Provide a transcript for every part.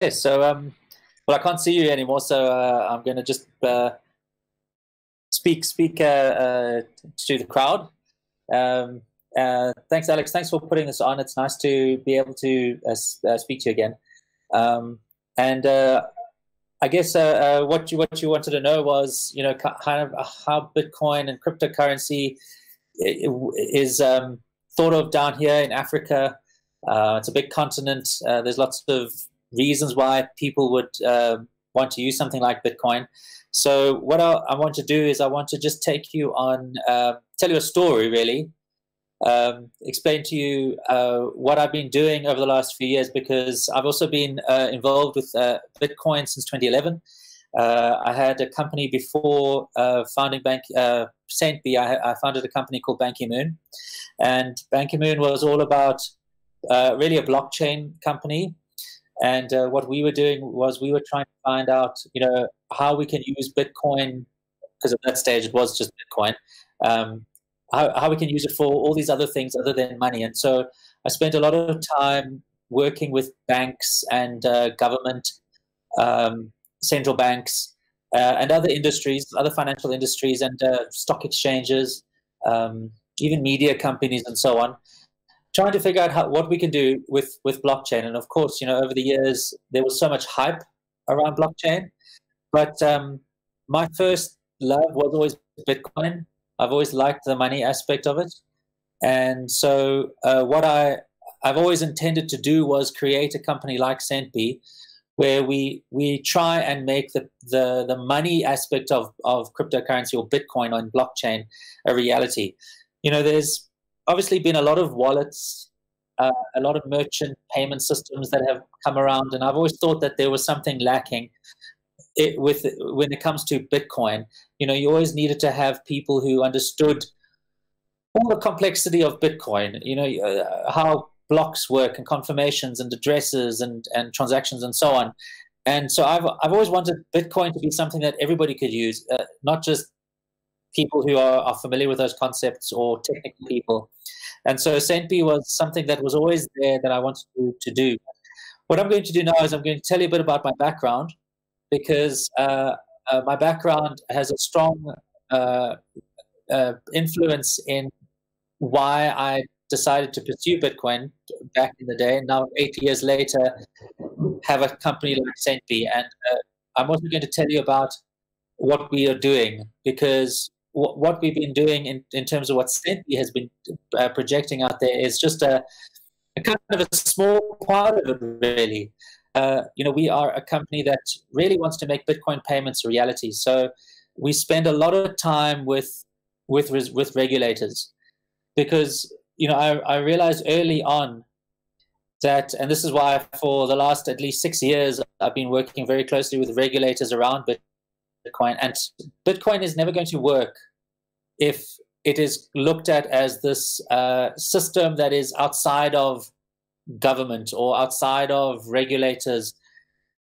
So, well, I can't see you anymore, so I'm going to just speak to the crowd. Thanks, Alex. Thanks for putting this on. It's nice to be able to speak to you again. And I guess what you wanted to know was, kind of how Bitcoin and cryptocurrency is thought of down here in Africa. It's a big continent. There's lots of reasons why people would want to use something like Bitcoin. So what I want to do is I want to just take you on, tell you a story, really, explain to you what I've been doing over the last few years, because I've also been involved with Bitcoin since 2011. I had a company before founding Saint B. I founded a company called Banky Moon, and Banky Moon was all about really a blockchain company. And what we were doing was we were trying to find out, how we can use Bitcoin, because at that stage it was just Bitcoin, how we can use it for all these other things other than money. And so I spent a lot of time working with banks and government, central banks, and other industries, other financial industries, and stock exchanges, even media companies and so on, trying to figure out what we can do with blockchain. And of course, over the years, there was so much hype around blockchain. But my first love was always Bitcoin. I've always liked the money aspect of it. And so what I've always intended to do was create a company like Saint B, where we try and make the money aspect of cryptocurrency or Bitcoin on blockchain a reality. There's obviously been a lot of wallets, a lot of merchant payment systems that have come around, and I've always thought that there was something lacking when it comes to Bitcoin. You always needed to have people who understood all the complexity of Bitcoin, how blocks work and confirmations and addresses and transactions and so on. And so I've always wanted Bitcoin to be something that everybody could use, not just people who are familiar with those concepts or technical people. And so Saint B was something that was always there that I wanted to do. What I'm going to do now is I'm going to tell you a bit about my background, because my background has a strong influence in why I decided to pursue Bitcoin back in the day. And now, 8 years later, have a company like Saint B. And I'm also going to tell you about what we are doing, because what we've been doing in terms of what Saint B has been projecting out there is just a kind of a small part of it, really. We are a company that really wants to make Bitcoin payments a reality. So we spend a lot of time with regulators, because I realized early on that, and this is why for the last at least 6 years I've been working very closely with regulators around Bitcoin. And Bitcoin is never going to work if it is looked at as this system that is outside of government or outside of regulators.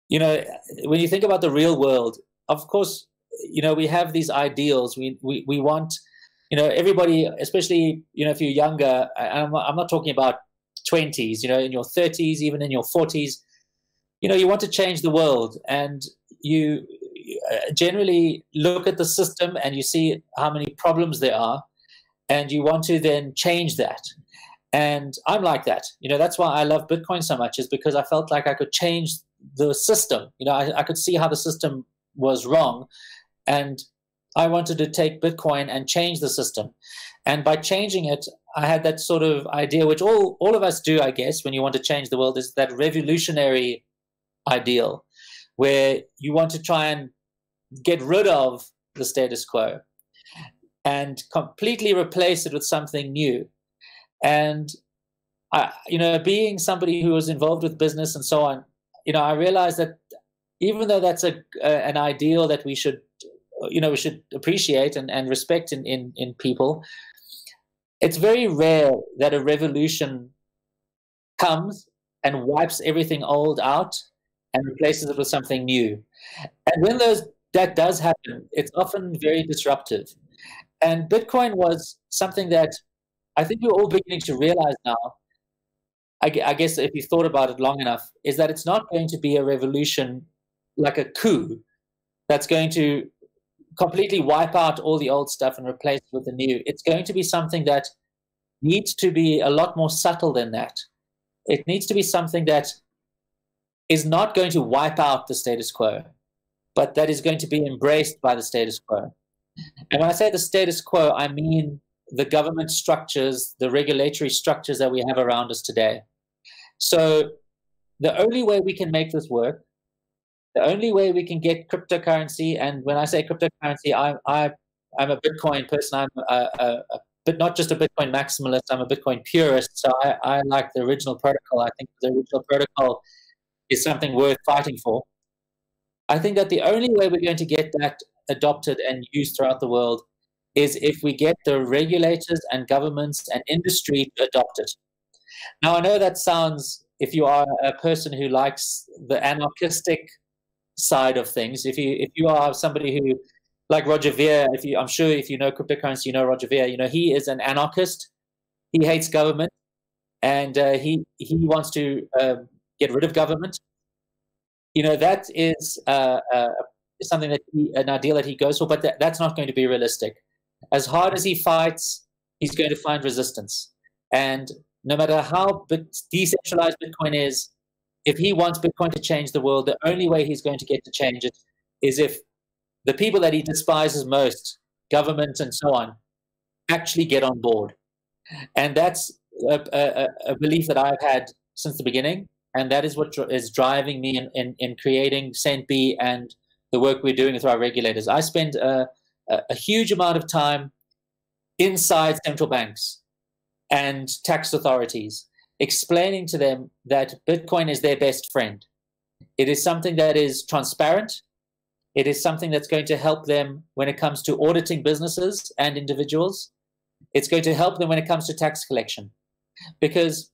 When you think about the real world, of course, we have these ideals. We want, everybody, especially, if you're younger, and I'm not talking about 20s, in your 30s, even in your 40s, you want to change the world, and you generally look at the system and you see how many problems there are, and you want to then change that. And I'm like that. That's why I love Bitcoin so much, is because I felt like I could change the system. I could see how the system was wrong, and I wanted to take Bitcoin and change the system. And by changing it, I had that sort of idea, which all of us do, I guess, when you want to change the world, is that revolutionary ideal, where you want to try and get rid of the status quo and completely replace it with something new. And being somebody who was involved with business and so on, I realized that even though that's an ideal that we should appreciate and respect in people, it's very rare that a revolution comes and wipes everything old out and replaces it with something new. And when that does happen, it's often very disruptive. And Bitcoin was something that I think we're all beginning to realize now I guess if you thought about it long enough, is that it's not going to be a revolution like a coup that's going to completely wipe out all the old stuff and replace it with the new. It's going to be something that needs to be a lot more subtle than that. It needs to be something that is not going to wipe out the status quo, but that is going to be embraced by the status quo. And when I say the status quo, I mean the government structures, the regulatory structures that we have around us today. So the only way we can make this work, the only way we can get cryptocurrency, and when I say cryptocurrency, I'm a Bitcoin person. But not just a Bitcoin maximalist. I'm a Bitcoin purist. So I like the original protocol. I think the original protocol is something worth fighting for. I think that the only way we're going to get that adopted and used throughout the world is if we get the regulators and governments and industry to adopt it. Now, I know that sounds, if you are a person who likes the anarchistic side of things, if you are somebody who, like Roger Ver, I'm sure if you know cryptocurrency, you know Roger Ver, he is an anarchist. He hates government, and he wants to get rid of government. That is something that an ideal that he goes for, but that's not going to be realistic. As hard as he fights, he's going to find resistance. And no matter how decentralized Bitcoin is, if he wants Bitcoin to change the world, the only way he's going to get to change it is if the people that he despises most, government and so on, actually get on board. And that's a belief that I've had since the beginning. And that is what is driving me in creating CENTB and the work we're doing with our regulators. I spend a huge amount of time inside central banks and tax authorities, explaining to them that Bitcoin is their best friend. It is something that is transparent. It is something that's going to help them when it comes to auditing businesses and individuals. It's going to help them when it comes to tax collection. Because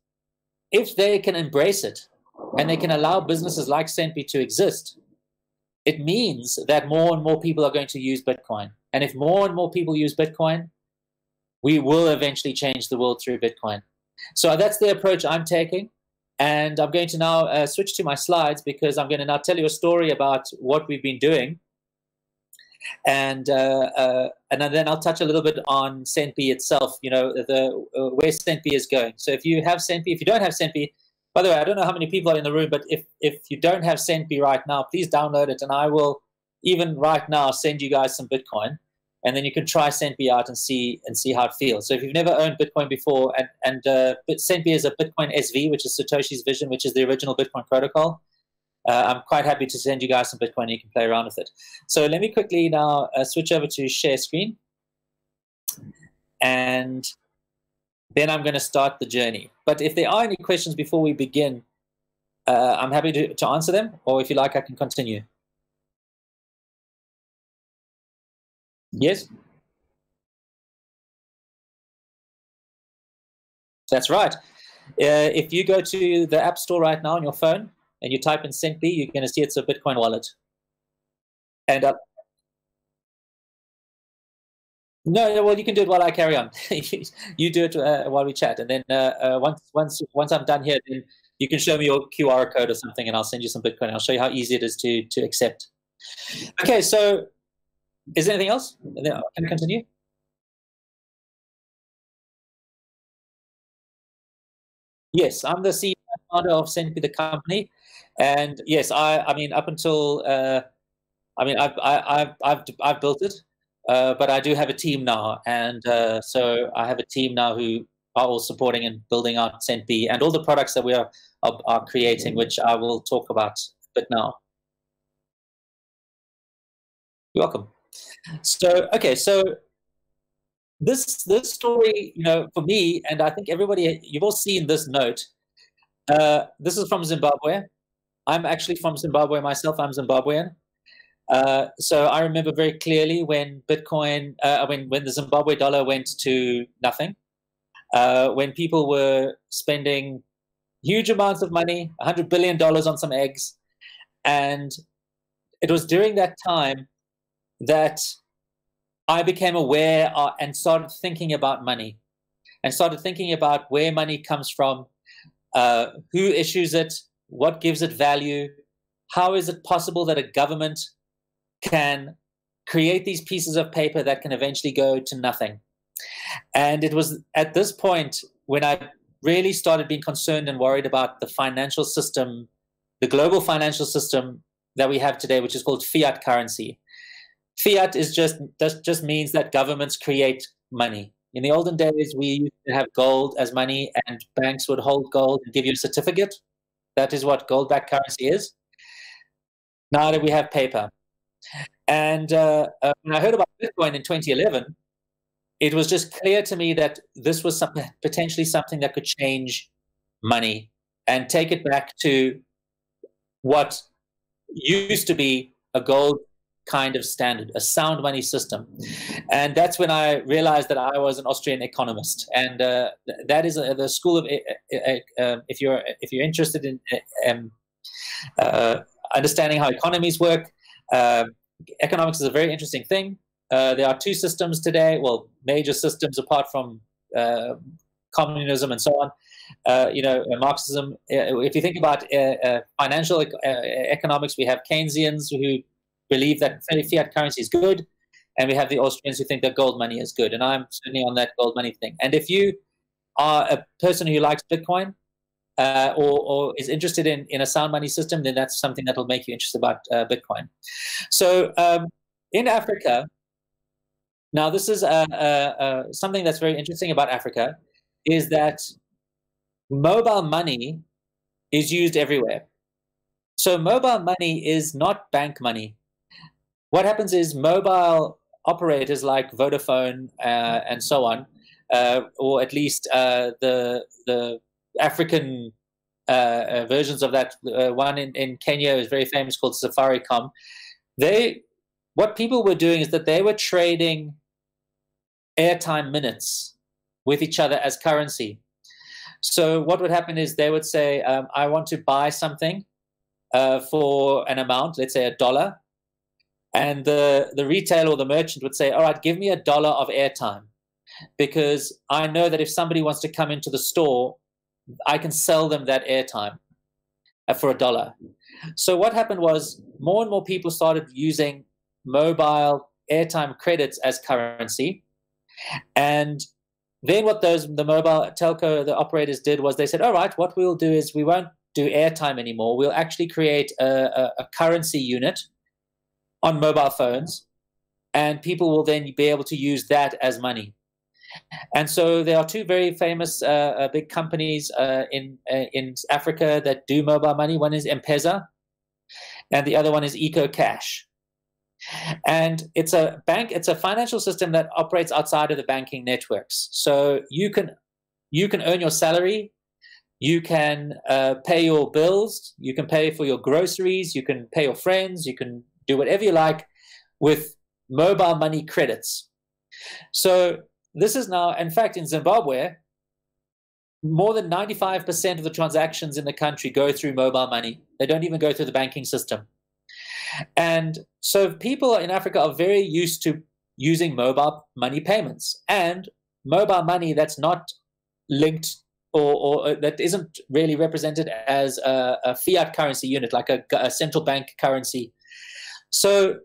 if they can embrace it and they can allow businesses like CENTB to exist, it means that more and more people are going to use Bitcoin. And if more and more people use Bitcoin, we will eventually change the world through Bitcoin. So that's the approach I'm taking. And I'm going to now switch to my slides because I'm going to now tell you a story about what we've been doing. And then I'll touch a little bit on CENTB itself, where CENTB is going. So if you have CENTB, if you don't have CENTB, by the way, I don't know how many people are in the room, but if you don't have CENTB right now, please download it. And I will, even right now, send you guys some Bitcoin. And then you can try CENTB out and see how it feels. So if you've never owned Bitcoin before, and CENTB is a Bitcoin SV, which is Satoshi's vision, which is the original Bitcoin protocol. I'm quite happy to send you guys some Bitcoin and you can play around with it. So let me quickly now switch over to share screen. And then I'm going to start the journey. But if there are any questions before we begin, I'm happy to answer them. Or if you like, I can continue. Yes? That's right. If you go to the App Store right now on your phone and you type in CENTB, you're going to see it's a Bitcoin wallet. And no, well, you can do it while I carry on. You do it while we chat. And then once I'm done here, then you can show me your QR code or something, and I'll send you some Bitcoin. I'll show you how easy it is to accept. Okay, so is there anything else? Can I continue? Yes, I'm the CEO and founder of CENTB, the company, and yes, I mean, up until I've built it, but I do have a team now, and so I have a team now who are all supporting and building out CENTB and all the products that we are creating, which I will talk about a bit now. You're welcome. So, okay, so this story, for me, and I think everybody, you've all seen this note. This is from Zimbabwe. I'm actually from Zimbabwe myself. I'm Zimbabwean. So I remember very clearly when Bitcoin, when the Zimbabwe dollar went to nothing, when people were spending huge amounts of money, $100 billion on some eggs. And it was during that time that I became aware and started thinking about money and started thinking about where money comes from. who issues it, what gives it value, how is it possible that a government can create these pieces of paper that can eventually go to nothing. And it was at this point when I really started being concerned and worried about the financial system, the global financial system that we have today, which is called fiat currency. Fiat is just means that governments create money. In the olden days, we used to have gold as money, and banks would hold gold and give you a certificate. That is what gold-backed currency is. Now that we have paper. And when I heard about Bitcoin in 2011, it was just clear to me that this was potentially something that could change money and take it back to what used to be a gold kind of standard, a sound money system. And that's when I realized that I was an Austrian economist. And that is the school of, if you're interested in understanding how economies work, economics is a very interesting thing. There are two systems today, well, major systems apart from communism and so on. Marxism. If you think about financial economics, we have Keynesians who believe that fiat currency is good, and we have the Austrians who think that gold money is good. And I'm certainly on that gold money thing. And if you are a person who likes Bitcoin or is interested in a sound money system, then that's something that will make you interested about Bitcoin. So in Africa, now this is something that's very interesting about Africa, is that mobile money is used everywhere. So mobile money is not bank money. What happens is mobile operators like Vodafone and so on, or at least the African versions of that, one in Kenya is very famous called Safaricom. What people were doing is that they were trading airtime minutes with each other as currency. So what would happen is they would say, I want to buy something for an amount, let's say $1. And the retailer or the merchant would say, all right, give me $1 of airtime, because I know that if somebody wants to come into the store, I can sell them that airtime for $1. So what happened was more and more people started using mobile airtime credits as currency. And then what the mobile telco, the operators did was they said, all right, what we'll do is we won't do airtime anymore. We'll actually create a currency unit on mobile phones, and people will then be able to use that as money. And so there are two very famous big companies in Africa that do mobile money. One is M-Pesa, and the other one is EcoCash. And it's a financial system that operates outside of the banking networks. So you can earn your salary, you can pay your bills, you can pay for your groceries, you can pay your friends, you can do whatever you like with mobile money credits. So this is now, in fact, in Zimbabwe, more than 95% of the transactions in the country go through mobile money. They don't even go through the banking system. And so people in Africa are very used to using mobile money payments, and mobile money that's not linked or that isn't really represented as a fiat currency unit, like a central bank currency. So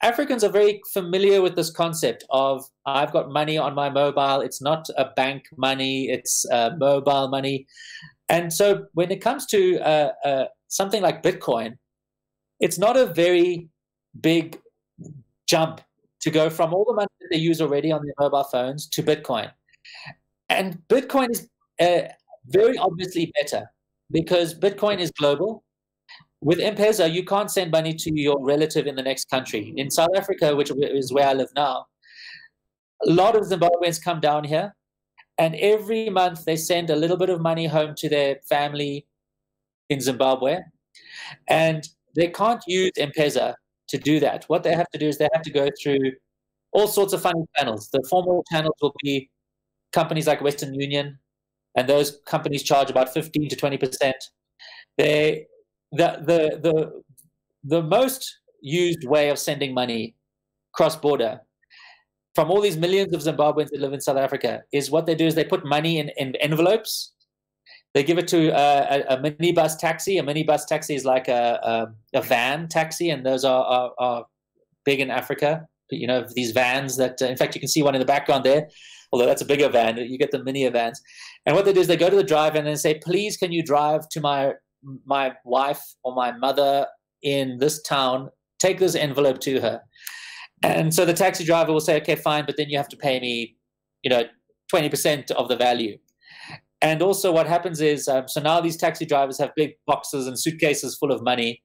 Africans are very familiar with this concept of, I've got money on my mobile. It's not a bank money, it's mobile money. And so when it comes to something like Bitcoin, it's not a very big jump to go from all the money that they use already on their mobile phones to Bitcoin. And Bitcoin is very obviously better because Bitcoin is global. With M-Pesa, you can't send money to your relative in the next country. In South Africa, which is where I live now, a lot of Zimbabweans come down here, and every month they send a little bit of money home to their family in Zimbabwe, and they can't use M-Pesa to do that. What they have to do is they have to go through all sorts of funny channels. The formal channels will be companies like Western Union, and those companies charge about 15 to 20%. The most used way of sending money cross-border from all these millions of Zimbabweans that live in South Africa is what they do is they put money in envelopes. They give it to a minibus taxi. A minibus taxi is like a van taxi, and those are big in Africa. You know, these vans that, in fact, you can see one in the background there, although that's a bigger van. You get the mini vans. And what they do is they go to the driver and they say, please, can you drive to my wife or my mother in this town? Take this envelope to her. And so the taxi driver will say, okay, fine, but then you have to pay me, 20% of the value. And also what happens is, so now these taxi drivers have big boxes and suitcases full of money.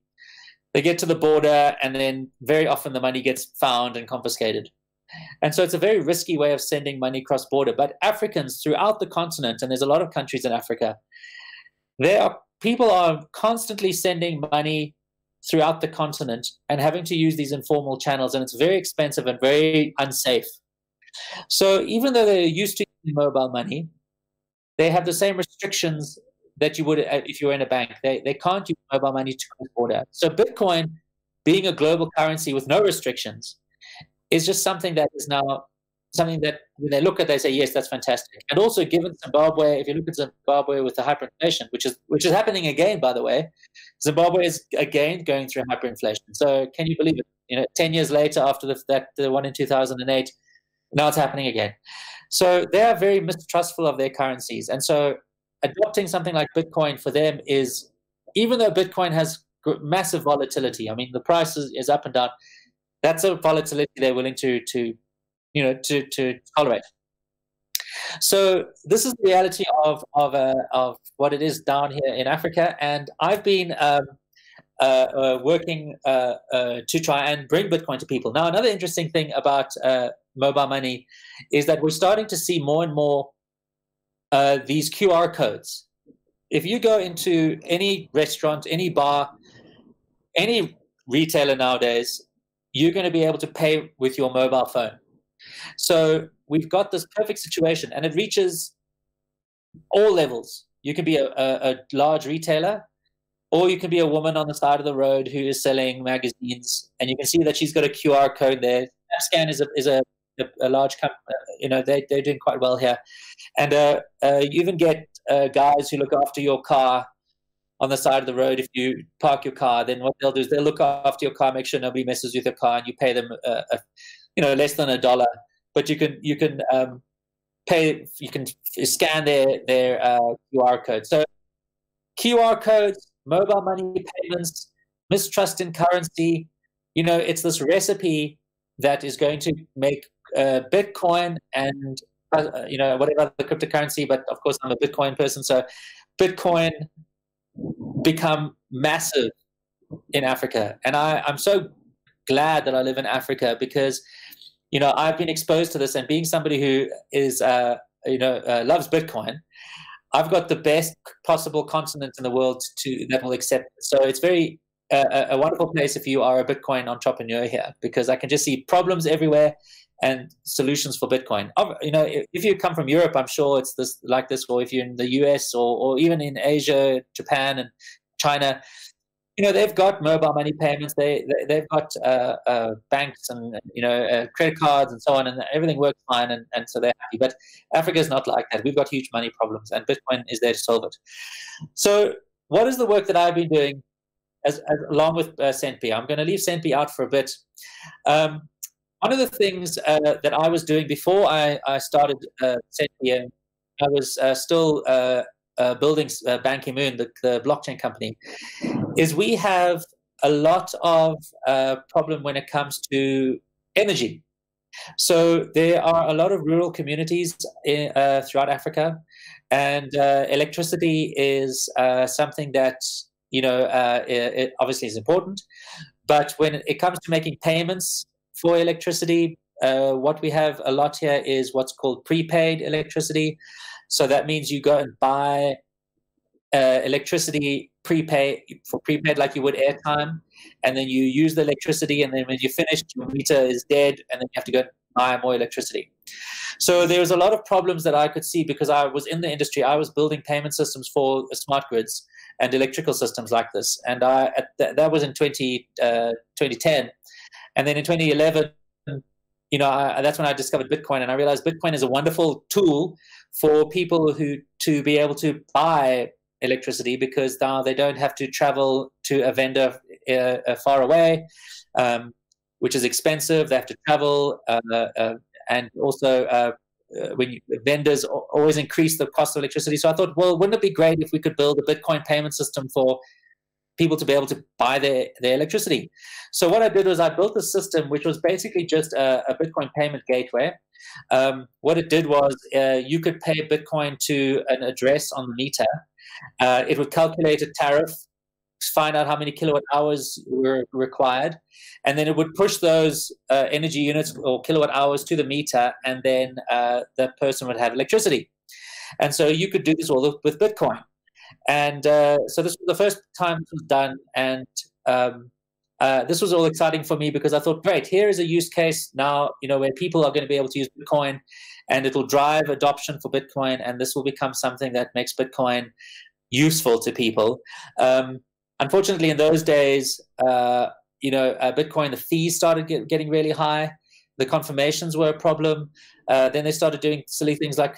They get to the border, and then very often the money gets found and confiscated. And so it's a very risky way of sending money cross-border. But Africans throughout the continent, and there's a lot of countries in Africa, people are constantly sending money throughout the continent and having to use these informal channels, and it's very expensive and very unsafe. So even though they're used to using mobile money, they have the same restrictions that you would if you were in a bank. They can't use mobile money to cross-border. So Bitcoin, being a global currency with no restrictions, is just something that is now something that when they look at, they say, yes, that's fantastic. And also given Zimbabwe, if you look at Zimbabwe with the hyperinflation, which is happening again, by the way, Zimbabwe is again going through hyperinflation. So can you believe it? 10 years later after the one in 2008, now it's happening again. So they are very mistrustful of their currencies. And so adopting something like Bitcoin for them is, even though Bitcoin has massive volatility, I mean, the price is up and down, that's a volatility they're willing to tolerate. So this is the reality of what it is down here in Africa. And I've been working to try and bring Bitcoin to people. Now, another interesting thing about mobile money is that we're starting to see more and more these QR codes. If you go into any restaurant, any bar, any retailer nowadays, you're going to be able to pay with your mobile phone. So we've got this perfect situation, and it reaches all levels. You can be a large retailer, or you can be a woman on the side of the road who is selling magazines, and you can see that she's got a QR code there. SnapScan is a large company. They're doing quite well here. And you even get guys who look after your car on the side of the road. If you park your car, then what they'll do is they'll look after your car, make sure nobody messes with your car, and you pay them less than $1. But you can pay, you can scan their QR code. So QR codes, mobile money payments, mistrust in currency, it's this recipe that is going to make Bitcoin and whatever other cryptocurrency, but of course I'm a Bitcoin person, so Bitcoin become massive in Africa. And I'm so glad that I live in Africa, because I've been exposed to this, and being somebody who is loves Bitcoin, I've got the best possible continent in the world that will accept it. So it's very a wonderful place if you are a Bitcoin entrepreneur here, because I can just see problems everywhere and solutions for Bitcoin. If you come from Europe, I'm sure it's like this, or if you're in the US or even in Asia, Japan and China, they've got mobile money payments. They've got banks and credit cards and so on, and everything works fine, and so they're happy. But Africa is not like that. We've got huge money problems, and Bitcoin is there to solve it. So what is the work that I've been doing along with Sendpi? I'm going to leave Sendpi out for a bit. One of the things that I was doing before I started Sendpi, I was still building Ban Ki-moon, the blockchain company, is we have a lot of problem when it comes to energy. So there are a lot of rural communities throughout Africa, and electricity is something that it obviously is important. But when it comes to making payments for electricity, what we have a lot here is what's called prepaid electricity. So that means you go and buy electricity prepaid like you would airtime, and then you use the electricity, and then when you're finished, your meter is dead, and then you have to go buy more electricity. So there was a lot of problems that I could see, because I was in the industry. I was building payment systems for smart grids and electrical systems like this, and that was in 2010. And then in 2011, that's when I discovered Bitcoin, and I realized Bitcoin is a wonderful tool for people to be able to buy electricity because now they don't have to travel to a vendor far away, which is expensive. They have to travel, and also when vendors always increase the cost of electricity. So I thought, well, wouldn't it be great if we could build a Bitcoin payment system for people to be able to buy their electricity? So what I did was I built a system which was basically just a Bitcoin payment gateway. What it did was you could pay Bitcoin to an address on the meter. It would calculate a tariff, find out how many kilowatt hours were required, and then it would push those energy units or kilowatt hours to the meter, and then the person would have electricity. And so you could do this all with Bitcoin. And so this was the first time this was done, and this was all exciting for me because I thought, great, here is a use case now, where people are going to be able to use Bitcoin, and it will drive adoption for Bitcoin, and this will become something that makes Bitcoin useful to people. Unfortunately, in those days, Bitcoin, the fees started getting really high. The confirmations were a problem. Then they started doing silly things like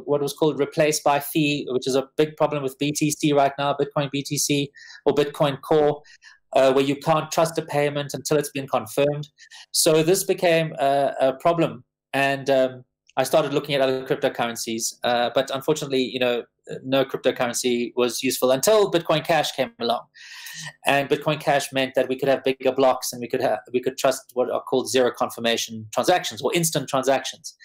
what was called replace by fee, which is a big problem with BTC right now, Bitcoin BTC or Bitcoin Core, where you can't trust a payment until it's been confirmed. So this became a problem. And I started looking at other cryptocurrencies. But unfortunately, no cryptocurrency was useful until Bitcoin Cash came along. And Bitcoin Cash meant that we could have bigger blocks, and we could trust what are called zero confirmation transactions or instant transactions.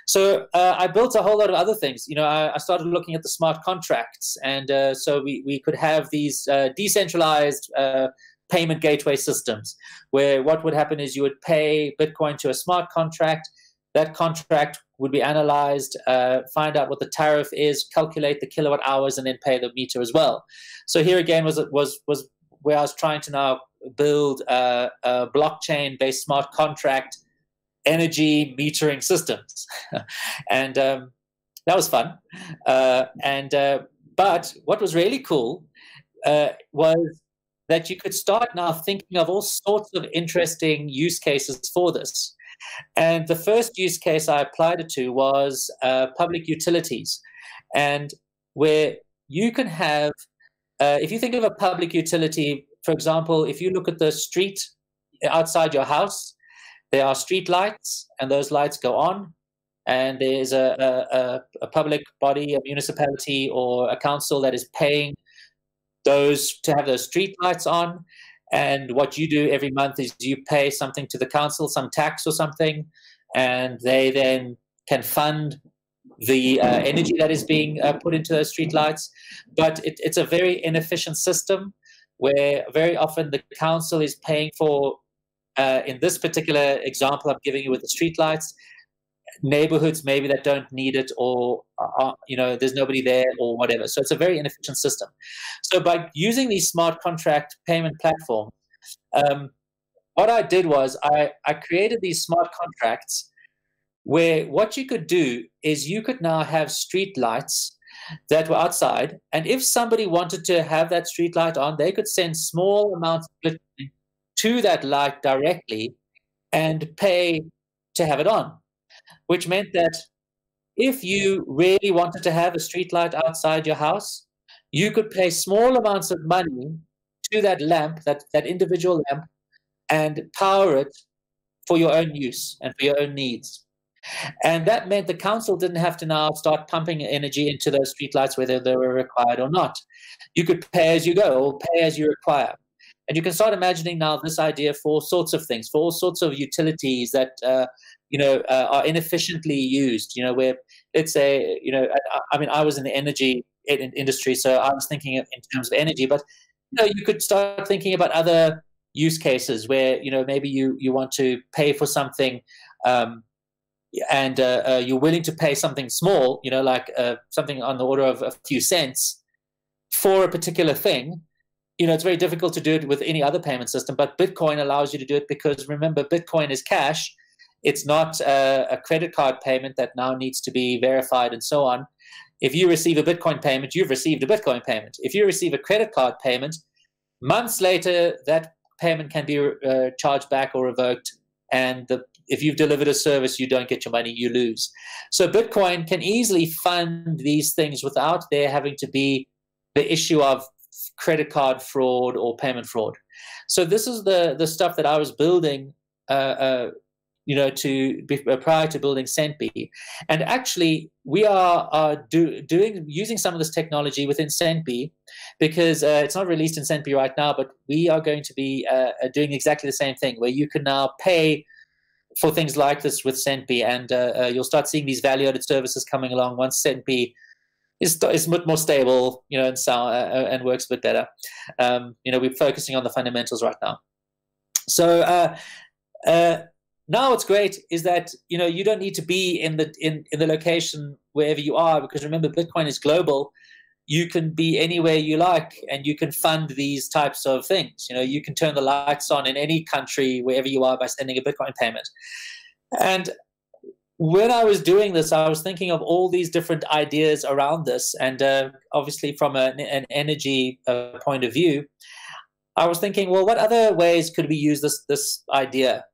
So I built a whole lot of other things. I started looking at the smart contracts, and so we could have these decentralized payment gateway systems where what would happen is you would pay Bitcoin to a smart contract. That contract would be analyzed, find out what the tariff is, calculate the kilowatt hours, and then pay the meter as well. So here again was where I was trying to now build a blockchain-based smart contract energy metering systems, and that was fun. But what was really cool was that you could start now thinking of all sorts of interesting use cases for this. And the first use case I applied it to was public utilities, and where you can have, if you think of a public utility, for example, if you look at the street outside your house, there are street lights, and those lights go on, and there's a public body, a municipality or a council that is paying those to have those street lights on. And what you do every month is you pay something to the council, some tax or something, and they then can fund the energy that is being put into those streetlights. But it's a very inefficient system where very often the council is paying for, in this particular example I'm giving you with the streetlights, neighborhoods maybe that don't need it, or there's nobody there or whatever. So it's a very inefficient system. So by using these smart contract payment platforms, what I did was I created these smart contracts where what you could do is you could now have street lights that were outside, and if somebody wanted to have that street light on, they could send small amounts of Bitcoin to that light directly and pay to have it on. Which meant that if you really wanted to have a street light outside your house, you could pay small amounts of money to that lamp, that individual lamp, and power it for your own use and for your own needs. And that meant the council didn't have to now start pumping energy into those streetlights, whether they were required or not. You could pay as you go or pay as you require. And you can start imagining now this idea for all sorts of things, for all sorts of utilities that are inefficiently used. Where, let's say, I was in the energy industry, so I was thinking in terms of energy. But you could start thinking about other use cases where maybe you want to pay for something, and you're willing to pay something small, like something on the order of a few cents for a particular thing. It's very difficult to do it with any other payment system, but Bitcoin allows you to do it because, remember, Bitcoin is cash. It's not a credit card payment that now needs to be verified and so on. If you receive a Bitcoin payment, you've received a Bitcoin payment. If you receive a credit card payment, months later, that payment can be charged back or revoked. And if you've delivered a service, you don't get your money, you lose. So Bitcoin can easily fund these things without there having to be the issue of credit card fraud or payment fraud. So this is the stuff that I was building, prior to building Centbee. And actually, we are using some of this technology within Centbee, because it's not released in Centbee right now, but we are going to be doing exactly the same thing, where you can now pay for things like this with Centbee, and you'll start seeing these value-added services coming along once Centbee is a bit more stable, and works a bit better. We're focusing on the fundamentals right now. So now what's great is that you don't need to be in the location wherever you are, because remember, Bitcoin is global. You can be anywhere you like, and you can fund these types of things. You can turn the lights on in any country wherever you are by sending a Bitcoin payment. And when I was doing this, I was thinking of all these different ideas around this, and obviously from an energy point of view, I was thinking, well, what other ways could we use this idea?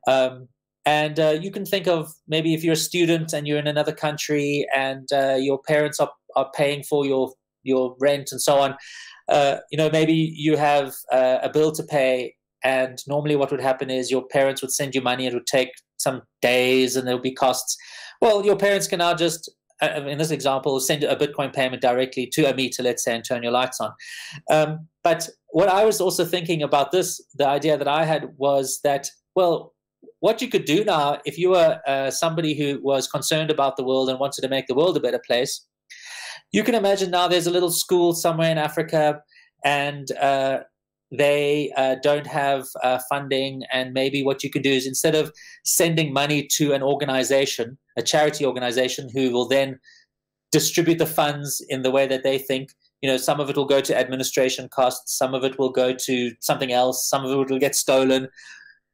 You can think of, maybe if you're a student and you're in another country, and your parents are paying for your rent and so on. Maybe you have a bill to pay, and normally what would happen is your parents would send you money. It would take some days, and there would be costs. Well, your parents can now just, in this example, send a Bitcoin payment directly to a meter, let's say, and turn your lights on. But what I was also thinking about this, the idea that I had was that, well, what you could do now, if you were somebody who was concerned about the world and wanted to make the world a better place, you can imagine now there's a little school somewhere in Africa, and they don't have funding, and maybe what you can do is, instead of sending money to an organization, a charity organization, who will then distribute the funds in the way that they think, some of it will go to administration costs, some of it will go to something else, some of it will get stolen.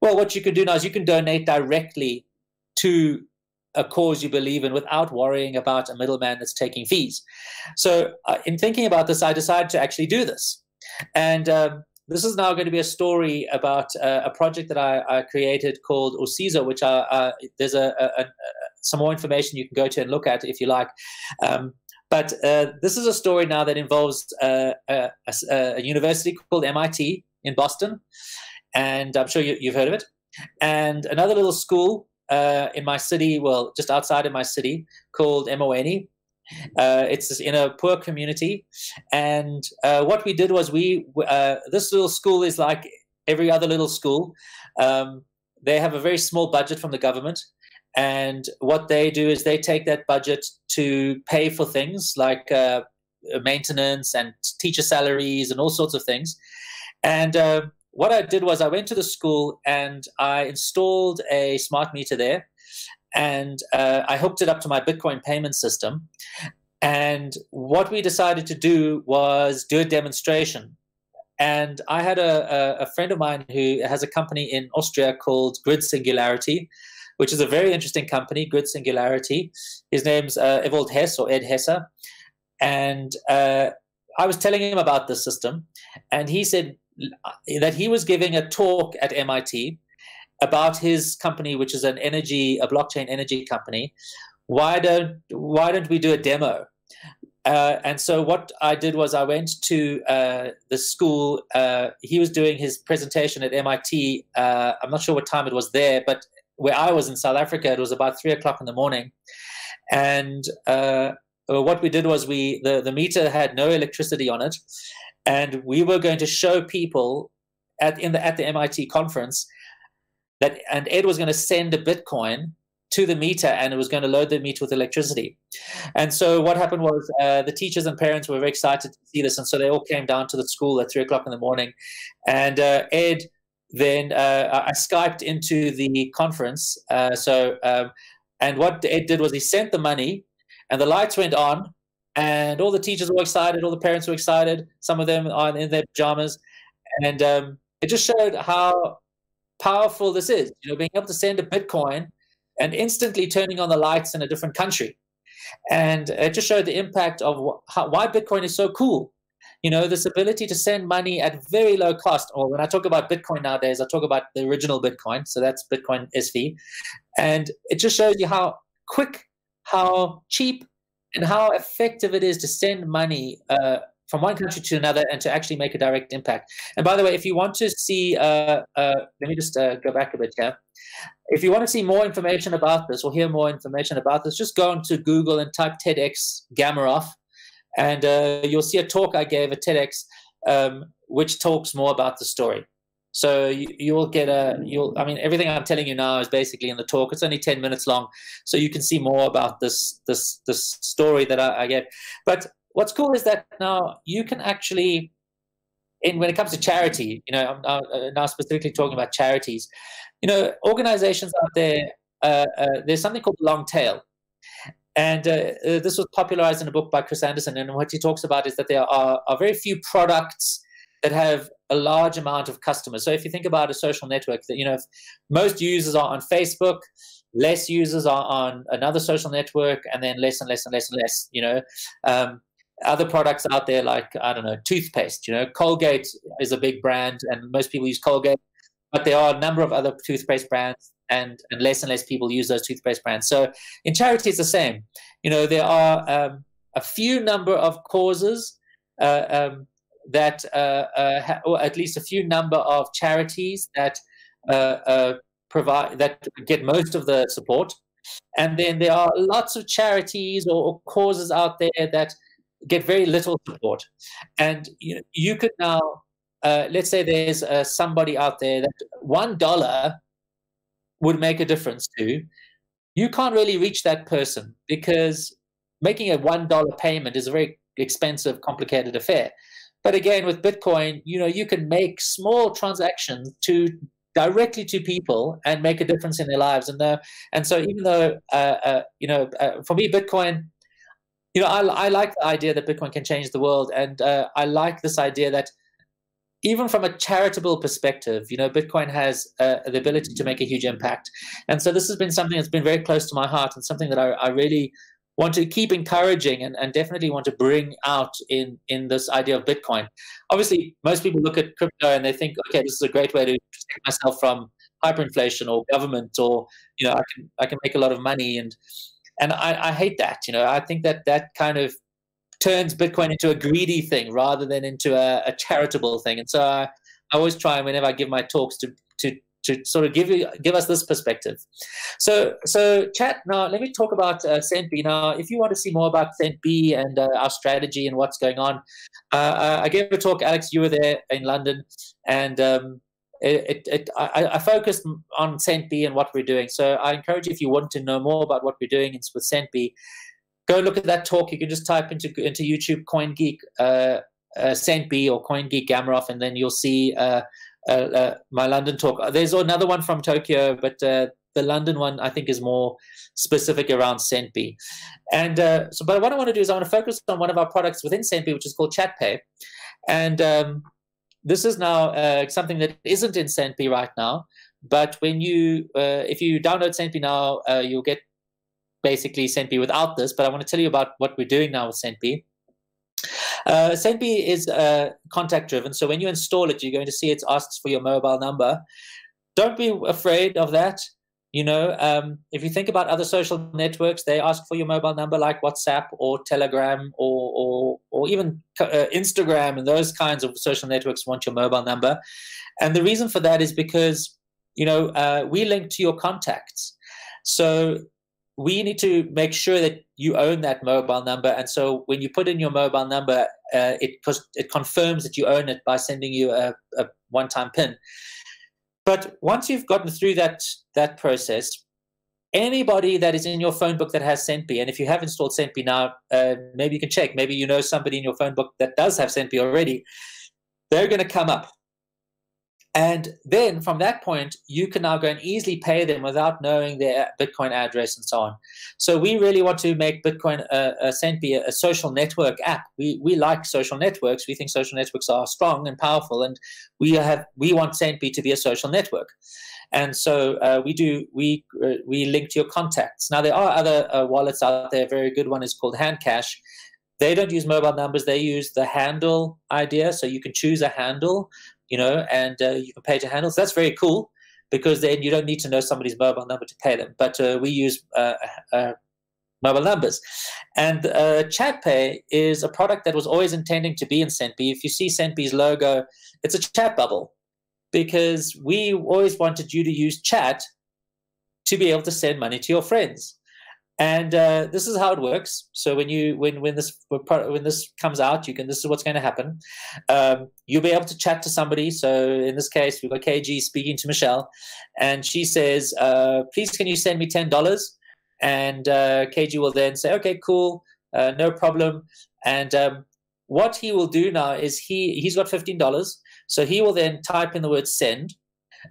Well, what you can do now is you can donate directly to a cause you believe in without worrying about a middleman that's taking fees. So in thinking about this, I decided to actually do this. And this is now going to be a story about a project that I created called Usizo, which there's some more information you can go to and look at if you like. But this is a story now that involves a university called MIT in Boston. And I'm sure you've heard of it. And another little school in my city, well, just outside of my city, called Emoeni. It's in a poor community. And what we did was this little school is like every other little school. They have a very small budget from the government. And what they do is they take that budget to pay for things like maintenance and teacher salaries and all sorts of things. And what I did was I went to the school and I installed a smart meter there, and I hooked it up to my Bitcoin payment system. And what we decided to do was do a demonstration. And I had a friend of mine who has a company in Austria called Grid Singularity, which is a very interesting company, Grid Singularity. His name's Ewald Hess, or Ed Hesse. And I was telling him about this system, and he said that he was giving a talk at MIT about his company, which is a blockchain energy company. Why don't we do a demo? And so what I did was I went to the school. He was doing his presentation at MIT. I'm not sure what time it was there, but where I was in South Africa, it was about 3 o'clock in the morning. And what we did was the meter had no electricity on it. And we were going to show people at the MIT conference and Ed was going to send a Bitcoin to the meter, and it was going to load the meter with electricity. And so what happened was the teachers and parents were very excited to see this, and so they all came down to the school at 3 o'clock in the morning. And Ed then I Skyped into the conference. And what Ed did was he sent the money, and the lights went on. And all the teachers were excited, all the parents were excited, some of them are in their pajamas. And it just showed how powerful this is, being able to send a Bitcoin and instantly turning on the lights in a different country. And it just showed the impact of why Bitcoin is so cool. This ability to send money at very low cost. Or when I talk about Bitcoin nowadays, I talk about the original Bitcoin. So that's Bitcoin SV. And it just shows you how quick, how cheap, and how effective it is to send money from one country to another and to actually make a direct impact. And by the way, if you want to see, let me just go back a bit here. If you want to see more information about this or hear more information about this, just go onto Google and type TEDx GAMAROFF, and you'll see a talk I gave at TEDx, which talks more about the story. So you'll get I mean, everything I'm telling you now is basically in the talk. It's only 10 minutes long, so you can see more about this story that I gave. But what's cool is that now you can actually, when it comes to charity, you know, I'm now specifically talking about charities, you know, organizations out there, there's something called long tail. And this was popularized in a book by Chris Anderson. And what he talks about is that there are very few products that have a large amount of customers. So if you think about a social network, that, you know, if most users are on Facebook, less users are on another social network, and then less and less and less and less, you know. Other products out there, like, I don't know, toothpaste, you know, Colgate is a big brand and most people use Colgate, but there are a number of other toothpaste brands, and less people use those toothpaste brands. So in charity, it's the same. You know, there are a few number of causes that, or at least a few number of charities that get most of the support. And then there are lots of charities or causes out there that get very little support. And you could now, let's say there's somebody out there that $1 would make a difference to. You can't really reach that person because making a $1 payment is a very expensive, complicated affair. But again, with Bitcoin, you know, you can make small transactions directly to people and make a difference in their lives. And so even though, you know, for me, Bitcoin, you know, I like the idea that Bitcoin can change the world. And I like this idea that even from a charitable perspective, you know, Bitcoin has the ability to make a huge impact. And so this has been something that's been very close to my heart, and something that I really want to keep encouraging and definitely want to bring out in this idea of Bitcoin. Obviously, most people look at crypto and they think, okay, this is a great way to protect myself from hyperinflation or government, or, you know, I can make a lot of money. And I hate that. You know, I think that kind of turns Bitcoin into a greedy thing rather than into a charitable thing. And so I always try, whenever I give my talks, to sort of give us this perspective. So chat now. Let me talk about CentB. Now, if you want to see more about CentB and our strategy and what's going on, I gave a talk. Alex, you were there in London, and I focused on CentB and what we're doing. So I encourage you, if you want to know more about what we're doing with CentB, go look at that talk. You can just type into YouTube CoinGeek CentB or CoinGeek GAMAROFF, and then you'll see my London talk. There's another one from Tokyo, but the London one I think is more specific around CentB. And but what I want to do is I want to focus on one of our products within CentB, which is called ChatPay. And this is now something that isn't in CentB right now. But when if you download CentB now, you'll get basically CentB without this. But I want to tell you about what we're doing now with CentB. CentB is contact driven, so when you install it, you're going to see it asks for your mobile number. Don't be afraid of that. You know, if you think about other social networks, they ask for your mobile number, like WhatsApp or Telegram or even Instagram, and those kinds of social networks want your mobile number. And the reason for that is because, you know, we link to your contacts. So we need to make sure that you own that mobile number. And so when you put in your mobile number, it confirms that you own it by sending you a one-time PIN. But once you've gotten through that process, anybody that is in your phone book that has CentB, and if you have installed CentB now, maybe you can check. Maybe you know somebody in your phone book that does have CentB already. They're going to come up. And then from that point, you can now go and easily pay them without knowing their Bitcoin address and so on. So we really want to make Bitcoin CentB a social network app. We like social networks. We think social networks are strong and powerful, and we want CentB to be a social network. And so we link to your contacts. Now there are other wallets out there. A very good one is called Handcash. They don't use mobile numbers. They use the handle idea. So you can choose a handle, you know, and you can pay to handles. That's very cool, because then you don't need to know somebody's mobile number to pay them. But we use mobile numbers. And ChatPay is a product that was always intending to be in SendBee. If you see SendBee's logo, it's a chat bubble, because we always wanted you to use chat to be able to send money to your friends. And this is how it works. So when this comes out, this is what's going to happen. You'll be able to chat to somebody. So in this case, we've got KG speaking to Michelle, and she says, "Please, can you send me $10?" And KG will then say, "Okay, cool, no problem." And what he will do now is he's got $15, so he will then type in the word "send,"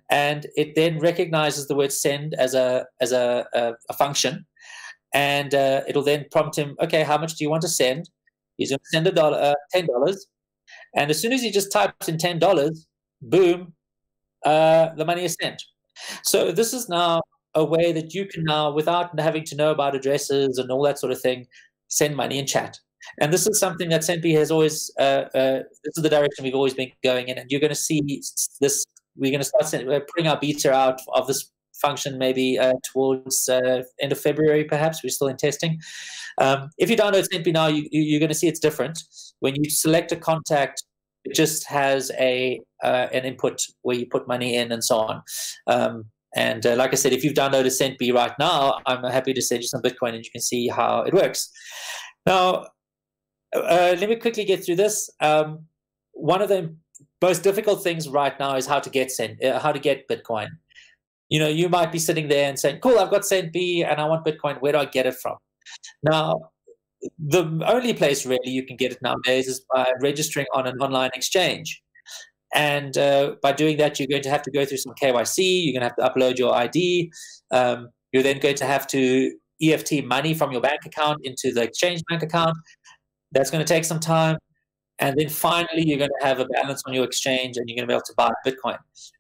and it then recognizes the word "send" as a function. And it'll then prompt him, okay, how much do you want to send? He's going to send $10. And as soon as he just types in $10, boom, the money is sent. So this is now a way that you can now, without having to know about addresses and all that sort of thing, send money in chat. And this is something that SendBee has always, this is the direction we've always been going in. And you're going to see this, we're going to start putting our beta out of this function maybe towards end of February, perhaps. We're still in testing. If you download SendBee now, you're going to see it's different. When you select a contact, it just has an input where you put money in and so on. And like I said, if you've downloaded SendBee right now, I'm happy to send you some Bitcoin and you can see how it works. Now, let me quickly get through this. One of the most difficult things right now is how to get Bitcoin. You know, you might be sitting there and saying, cool, I've got SendBee and I want Bitcoin. Where do I get it from? Now, the only place really you can get it nowadays is by registering on an online exchange. And by doing that, you're going to have to go through some KYC. You're going to have to upload your ID. You're then going to have to EFT money from your bank account into the exchange bank account. That's going to take some time. And then finally, you're going to have a balance on your exchange and you're going to be able to buy Bitcoin.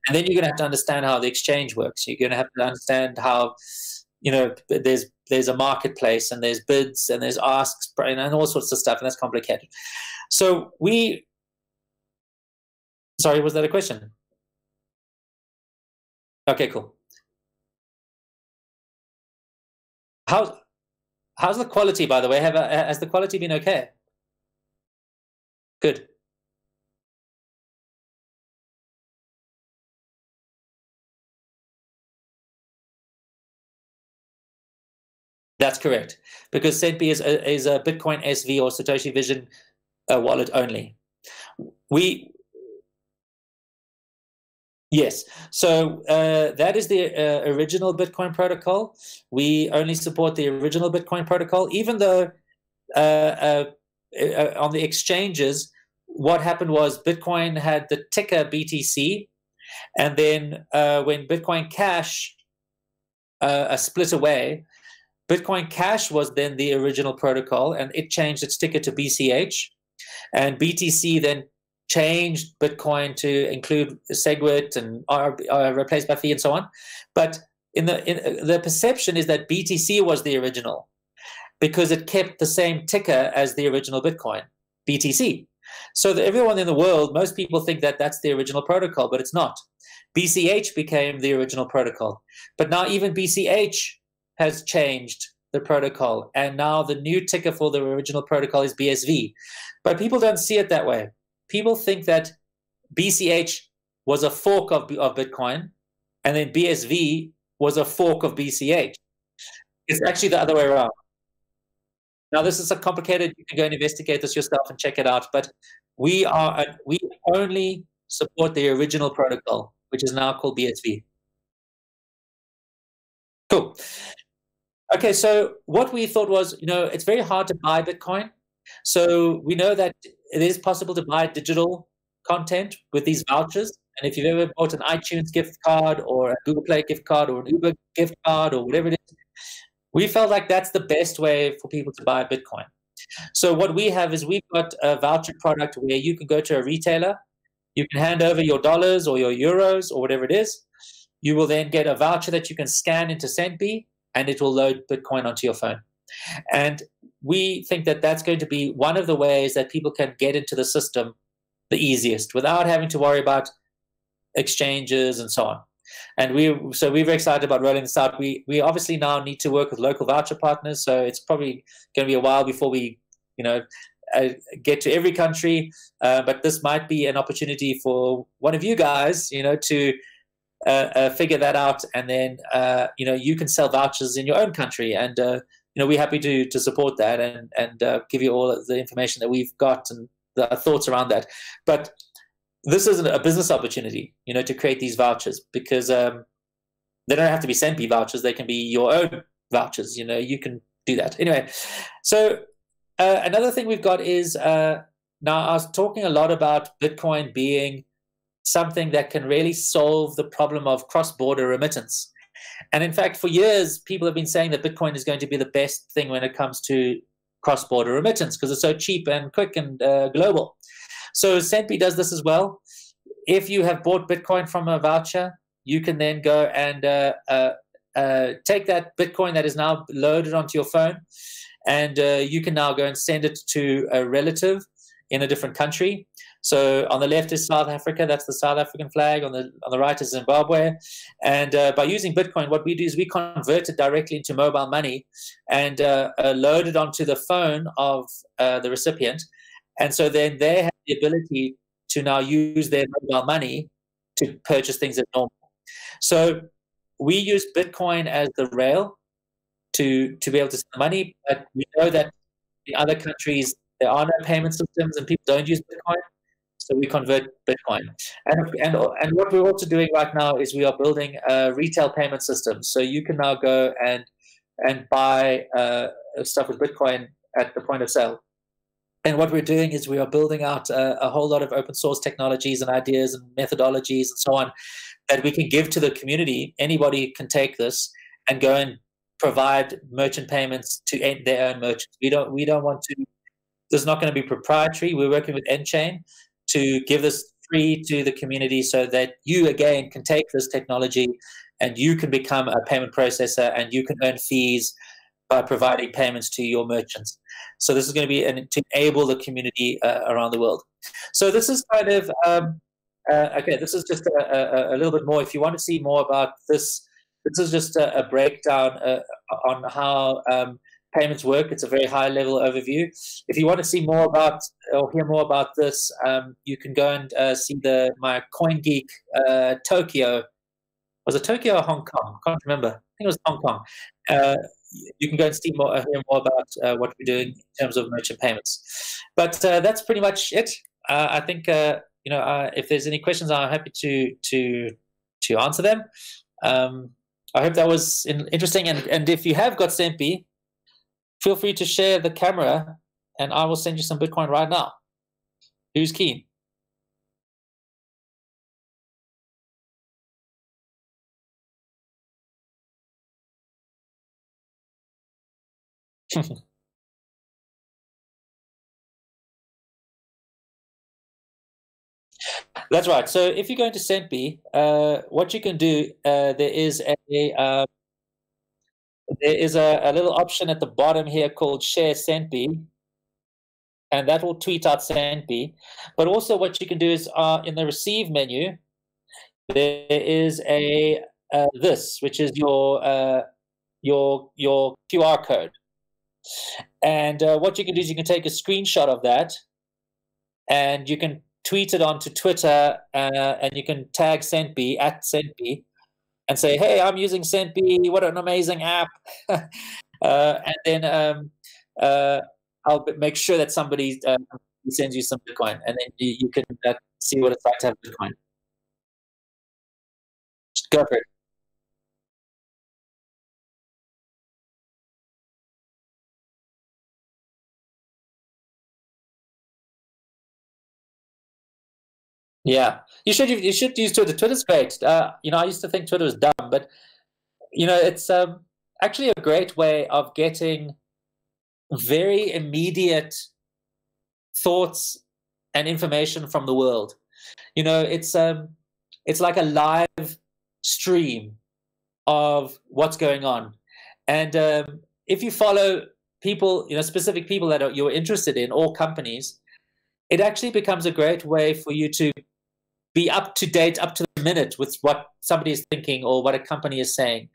And then you're going to have to understand how the exchange works. You're going to have to understand how, you know, there's a marketplace and there's bids and there's asks and all sorts of stuff. And that's complicated. So sorry, was that a question? Okay, cool. How's the quality, by the way? Has the quality been okay? Good. That's correct, because SendBee is a Bitcoin SV or Satoshi Vision wallet only. Yes, so that is the original Bitcoin protocol. We only support the original Bitcoin protocol, even though on the exchanges, what happened was Bitcoin had the ticker BTC, and then when Bitcoin Cash split away, Bitcoin Cash was then the original protocol, and it changed its ticker to BCH, and BTC then changed Bitcoin to include SegWit and replaced by fee and so on. But in the perception is that BTC was the original, because it kept the same ticker as the original Bitcoin, BTC. So that everyone in the world, most people think that that's the original protocol, but it's not. BCH became the original protocol. But now even BCH has changed the protocol, and now the new ticker for the original protocol is BSV. But people don't see it that way. People think that BCH was a fork of Bitcoin, and then BSV was a fork of BCH. It's actually the other way around. Now, this is so complicated. You can go and investigate this yourself and check it out. But we only support the original protocol, which is now called BSV. Cool. Okay, so what we thought was, you know, it's very hard to buy Bitcoin. So we know that it is possible to buy digital content with these vouchers. And if you've ever bought an iTunes gift card or a Google Play gift card or an Uber gift card or whatever it is, we felt like that's the best way for people to buy Bitcoin. So what we have is we've got a voucher product where you can go to a retailer, you can hand over your dollars or your euros or whatever it is. You will then get a voucher that you can scan into SendBee, and it will load Bitcoin onto your phone. And we think that that's going to be one of the ways that people can get into the system the easiest without having to worry about exchanges and so on. And we're very excited about rolling this out. We obviously now need to work with local voucher partners, so it's probably going to be a while before we, get to every country. But this might be an opportunity for one of you guys, to figure that out, and then you can sell vouchers in your own country, and we're happy to support that and give you all the information that we've got and the thoughts around that. But this is a business opportunity, to create these vouchers, because they don't have to be SENPI vouchers. They can be your own vouchers. You can do that. Anyway, so another thing we've got is now I was talking a lot about Bitcoin being something that can really solve the problem of cross-border remittance. And in fact, for years, people have been saying that Bitcoin is going to be the best thing when it comes to cross-border remittance because it's so cheap and quick and global. So SENPI does this as well. If you have bought Bitcoin from a voucher, you can then go and take that Bitcoin that is now loaded onto your phone, and you can now go and send it to a relative in a different country. So on the left is South Africa. That's the South African flag. On the right is Zimbabwe. And by using Bitcoin, what we do is we convert it directly into mobile money and load it onto the phone of the recipient. And so then they have the ability to now use their mobile money to purchase things as normal. So we use Bitcoin as the rail to be able to send money, but we know that in other countries there are no payment systems and people don't use Bitcoin. So we convert Bitcoin. And what we're also doing right now is we are building a retail payment system. So you can now go and buy stuff with Bitcoin at the point of sale. And what we're doing is we are building out a whole lot of open source technologies and ideas and methodologies and so on that we can give to the community. Anybody can take this and go and provide merchant payments to their own merchants. We don't want to. This is not going to be proprietary. We're working with nChain to give this free to the community so that you, again, can take this technology and you can become a payment processor and you can earn fees by providing payments to your merchants. So this is going to be to enable the community around the world. So this is kind of, okay, this is just a little bit more. If you want to see more about this, this is just a breakdown on how payments work. It's a very high-level overview. If you want to see more about or hear more about this, you can go and see my CoinGeek Tokyo. Was it Tokyo or Hong Kong? I can't remember. I think it was Hong Kong. You can go and hear more about what we're doing in terms of merchant payments. But that's pretty much it. I think if there's any questions, I'm happy to answer them. I hope that was interesting. And if you have got SENPI, feel free to share the camera, and I will send you some Bitcoin right now. Who's keen? That's right. So if you go into SENPI, what you can do, there is a little option at the bottom here called Share SENPI, and that will tweet out SENPI. But also what you can do is in the Receive menu, there is this, which is your QR code. And what you can do is you can take a screenshot of that, and you can tweet it onto Twitter, and you can tag SENPI at SENPI and say, "Hey, I'm using SENPI. What an amazing app!" And then I'll make sure that somebody sends you some Bitcoin, and then you can see what it's like to have Bitcoin. Just go for it. Yeah, you should use Twitter. Twitter's great. I used to think Twitter was dumb, but it's actually a great way of getting very immediate thoughts and information from the world. It's like a live stream of what's going on, and if you follow people, specific people that you're interested in, or companies, it actually becomes a great way for you to be up to date, up to the minute with what somebody is thinking or what a company is saying.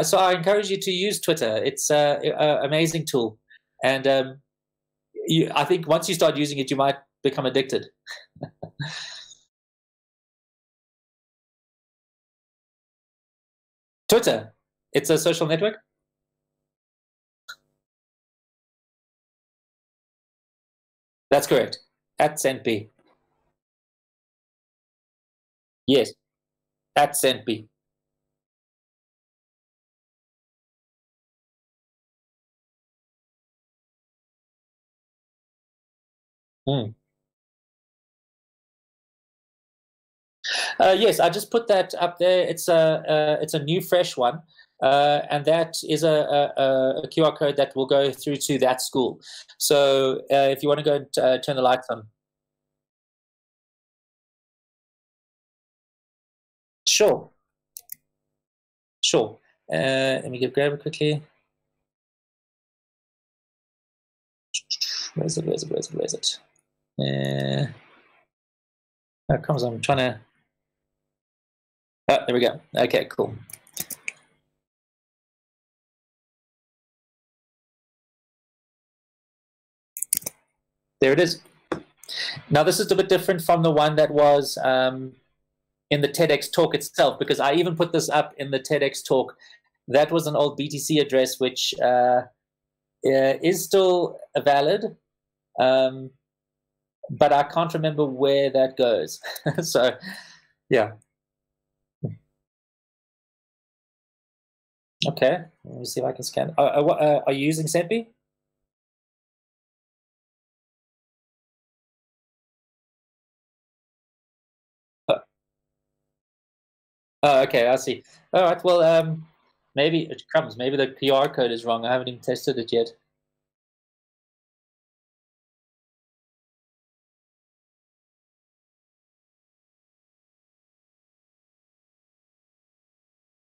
So I encourage you to use Twitter. It's an amazing tool. And I think once you start using it, you might become addicted. Twitter, it's a social network. That's correct. At @SendB. Yes, at @SendB. Yes, I just put that up there. It's a new, fresh one, and that is a QR code that will go through to that school. So if you want to go and turn the lights on. Sure. Sure. Let me grab it quickly. Where is it? Where is it? Where is it? Where is it? Oh, comes on. I'm trying to. Oh, there we go. Okay, cool. There it is. Now, this is a bit different from the one that was in the TEDx talk itself, because I even put this up in the TEDx talk. That was an old BTC address, which is still valid, but I can't remember where that goes. So, yeah. Okay, let me see if I can scan. Are you using SendB? Oh, okay, I see. All right, well, maybe it comes. Maybe the QR code is wrong. I haven't even tested it yet.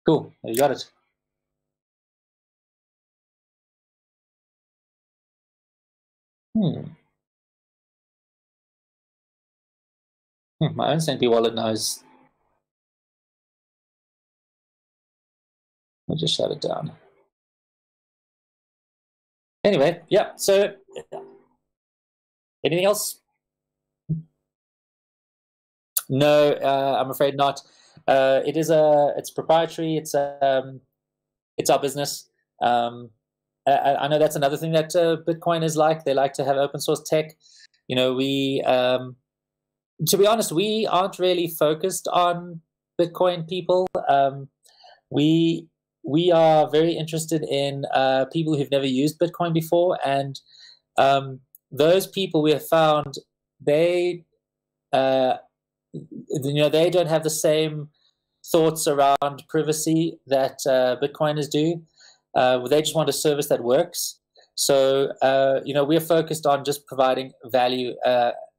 Cool, you got it. My own SendB wallet knows. I'll just shut it down. Anyway, yeah, so anything else? No, I'm afraid not. It's proprietary. It's our business. I know that's another thing that Bitcoin is like. They like to have open source tech. You know, to be honest, we aren't really focused on Bitcoin people. We are very interested in people who've never used Bitcoin before, and those people we have found, they they don't have the same thoughts around privacy that Bitcoiners do. They just want a service that works. So we're focused on just providing value.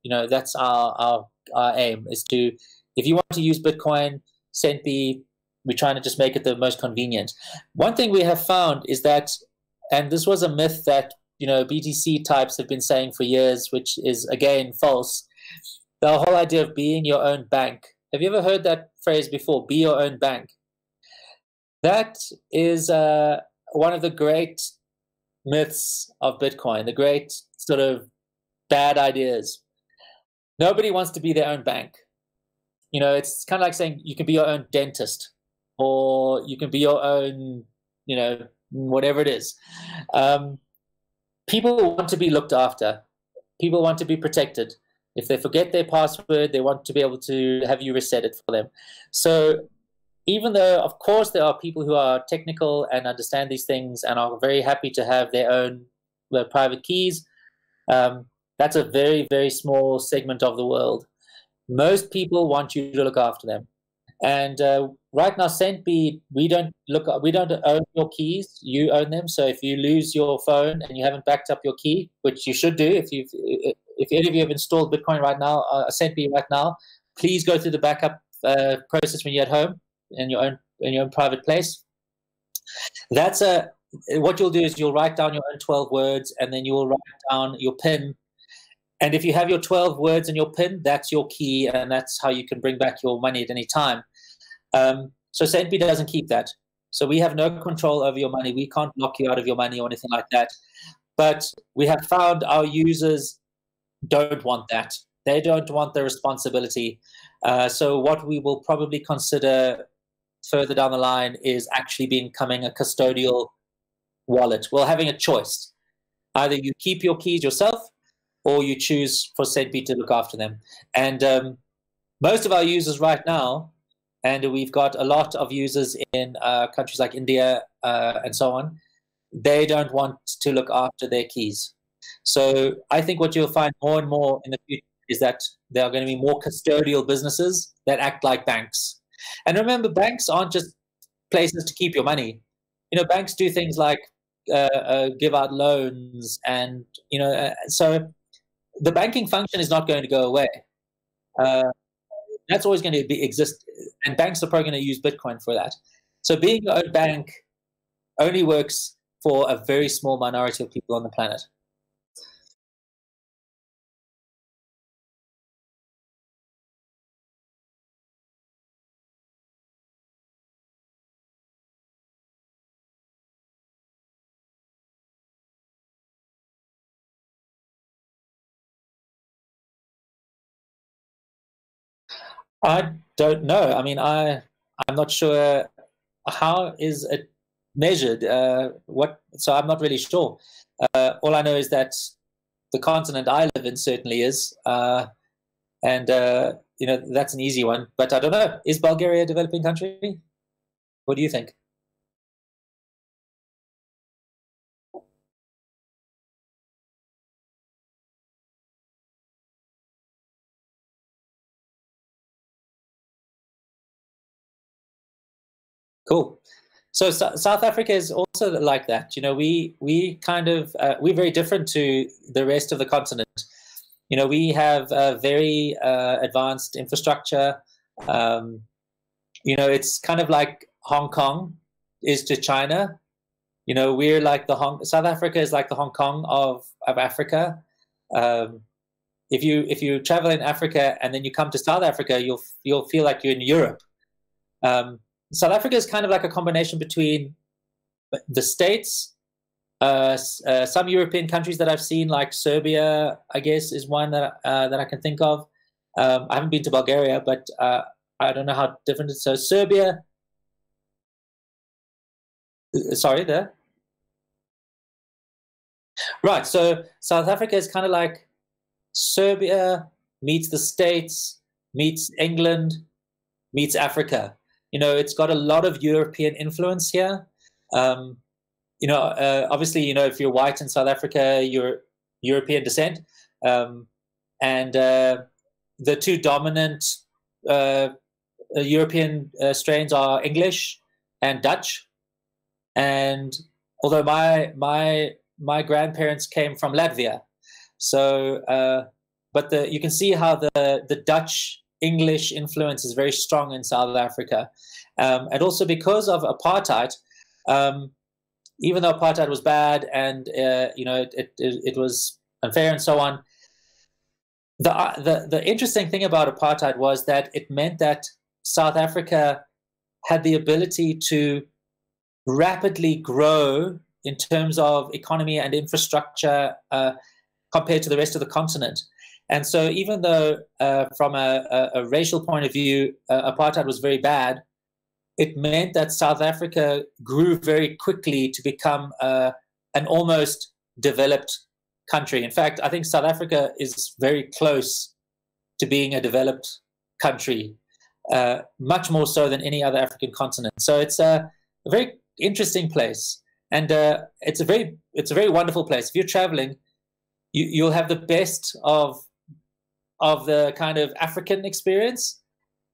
That's our aim, is to, if you want to use Bitcoin, SendB, we're trying to just make it the most convenient. One thing we have found is that, and this was a myth that BTC types have been saying for years, which is again false. The whole idea of being your own bank. Have you ever heard that phrase before? Be your own bank. That is one of the great myths of Bitcoin, the great sort of bad ideas. Nobody wants to be their own bank. It's kind of like saying you can be your own dentist, or you can be your own, whatever it is. People want to be looked after. People want to be protected. If they forget their password, they want to be able to have you reset it for them. So even though, of course, there are people who are technical and understand these things and are very happy to have their own private keys, that's a very, very small segment of the world. Most people want you to look after them. And right now, SendB, we don't own your keys. You own them. So if you lose your phone and you haven't backed up your key, which you should do if any of you have installed Bitcoin right now, SendB right now, please go through the backup process when you're at home in your own private place. That's what you'll do is you'll write down your own 12 words, and then you will write down your PIN. And if you have your 12 words in your PIN, that's your key, and that's how you can bring back your money at any time. So St. Pete doesn't keep that. So we have no control over your money. We can't lock you out of your money or anything like that. But we have found our users don't want that. They don't want the responsibility. So what we will probably consider further down the line is actually becoming a custodial wallet. Well, having a choice. Either you keep your keys yourself, or you choose for St. Pete to look after them. And most of our users right now, and we've got a lot of users in countries like India and so on, they don't want to look after their keys. So I think what you'll find more and more in the future is that there are going to be more custodial businesses that act like banks. And remember, banks aren't just places to keep your money. Banks do things like give out loans, and so the banking function is not going to go away. That's always going to exist, and banks are probably going to use Bitcoin for that. So being your own bank only works for a very small minority of people on the planet. I don't know. I mean, I'm not sure how is it measured. So I'm not really sure. All I know is that the continent I live in certainly is, and that's an easy one. But I don't know. Is Bulgaria a developing country? What do you think? Cool. So South Africa is also like that. We kind of we're very different to the rest of the continent. We have a very advanced infrastructure. It's kind of like Hong Kong is to China. We're like South Africa is like the Hong Kong of Africa. If you travel in Africa and then you come to South Africa, you'll feel like you're in Europe. South Africa is kind of like a combination between the States, some European countries that I've seen, like Serbia, I guess, is one that I can think of. I haven't been to Bulgaria, but I don't know how different it is. So Serbia, sorry, there. Right, so South Africa is kind of like Serbia meets the States, meets England, meets Africa. It's got a lot of European influence here. Obviously, if you're white in South Africa, you're European descent. And the two dominant European strains are English and Dutch. And although my grandparents came from Latvia, so but you can see how the Dutch English influence is very strong in South Africa, and also because of apartheid. Even though apartheid was bad and it was unfair and so on, the interesting thing about apartheid was that it meant that South Africa had the ability to rapidly grow in terms of economy and infrastructure compared to the rest of the continent. And so even though from a racial point of view, apartheid was very bad, it meant that South Africa grew very quickly to become an almost developed country. In fact, I think South Africa is very close to being a developed country, much more so than any other African continent. So it's a very interesting place, and it's a very wonderful place. If you're traveling, you'll have the best of the kind of African experience,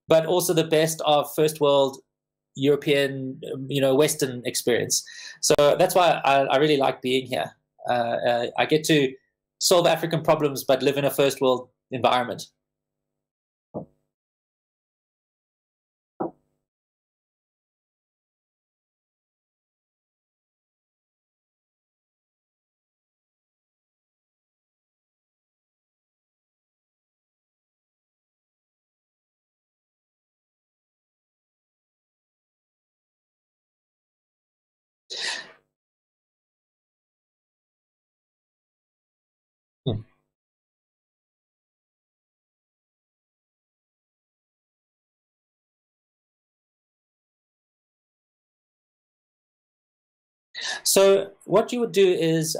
but also the best of first world European, Western experience. So that's why I really like being here. I get to solve African problems, but live in a first world environment. So what you would do is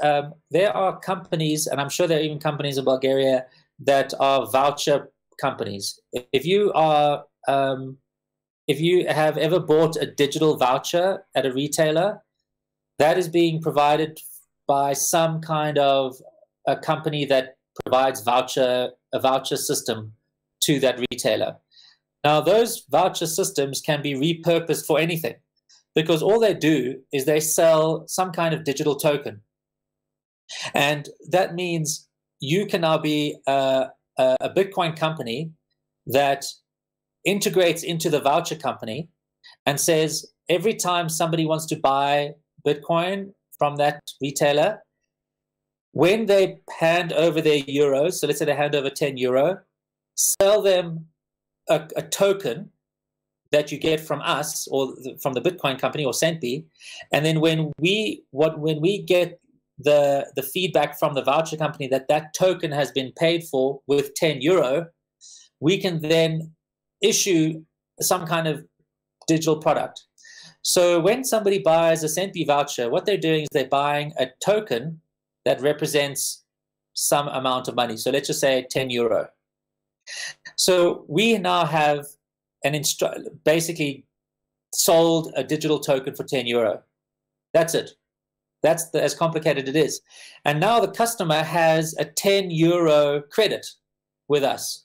there are companies, and I'm sure there are even companies in Bulgaria that are voucher companies. If you are, if you have ever bought a digital voucher at a retailer, that is being provided by some kind of a company that provides a voucher system to that retailer. Now, those voucher systems can be repurposed for anything, because all they do is they sell some kind of digital token. And that means you can now be a Bitcoin company that integrates into the voucher company and says, every time somebody wants to buy Bitcoin from that retailer, when they hand over their euros, so let's say they hand over 10 euro, sell them a token that you get from us or from the Bitcoin company or Centbee, and then when we get the feedback from the voucher company that that token has been paid for with 10 euro, we can then issue some kind of digital product. So when somebody buys a Centbee voucher, what they're doing is they're buying a token that represents some amount of money. So let's just say 10 euro. So we now have basically sold a digital token for 10 euro. That's it. That's as complicated it is. And now the customer has a 10 euro credit with us.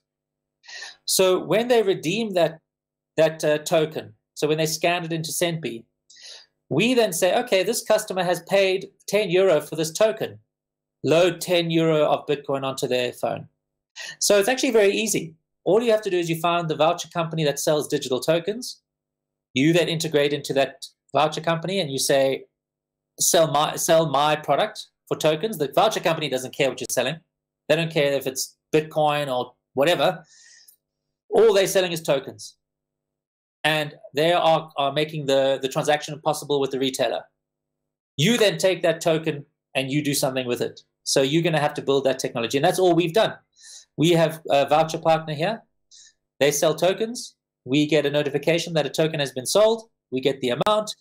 So when they redeem that token, so when they scan it into Centbee, we then say, okay, this customer has paid 10 euro for this token. Load 10 euro of Bitcoin onto their phone. So it's actually very easy. All you have to do is you find the voucher company that sells digital tokens. You then integrate into that voucher company and you say, sell my product for tokens. The voucher company doesn't care what you're selling. They don't care if it's Bitcoin or whatever. All they're selling is tokens. And they are making the transaction possible with the retailer. You then take that token and you do something with it. So you're going to have to build that technology. And that's all we've done. We have a voucher partner here. They sell tokens. We get a notification that a token has been sold. We get the amount.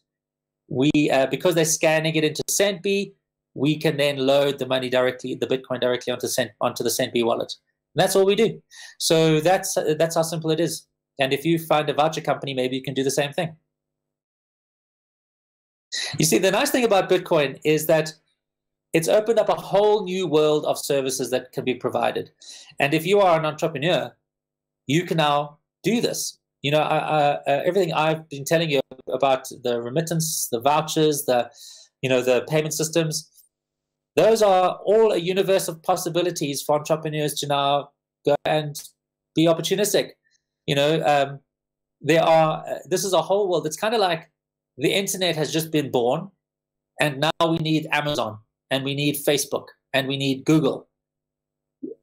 Because they're scanning it into Centbee, we can then load the money directly, the Bitcoin directly onto the Centbee wallet. And that's all we do. So that's how simple it is. And if you find a voucher company, maybe you can do the same thing. You see, the nice thing about Bitcoin is that it's opened up a whole new world of services that can be provided. And if you are an entrepreneur, you can now do this. You know, everything I've been telling you about the remittance, the vouchers, the payment systems, those are all a universe of possibilities for entrepreneurs to now go and be opportunistic. You know, this is a whole world. It's kind of like the internet has just been born, and now we need Amazon, and we need Facebook, and we need Google.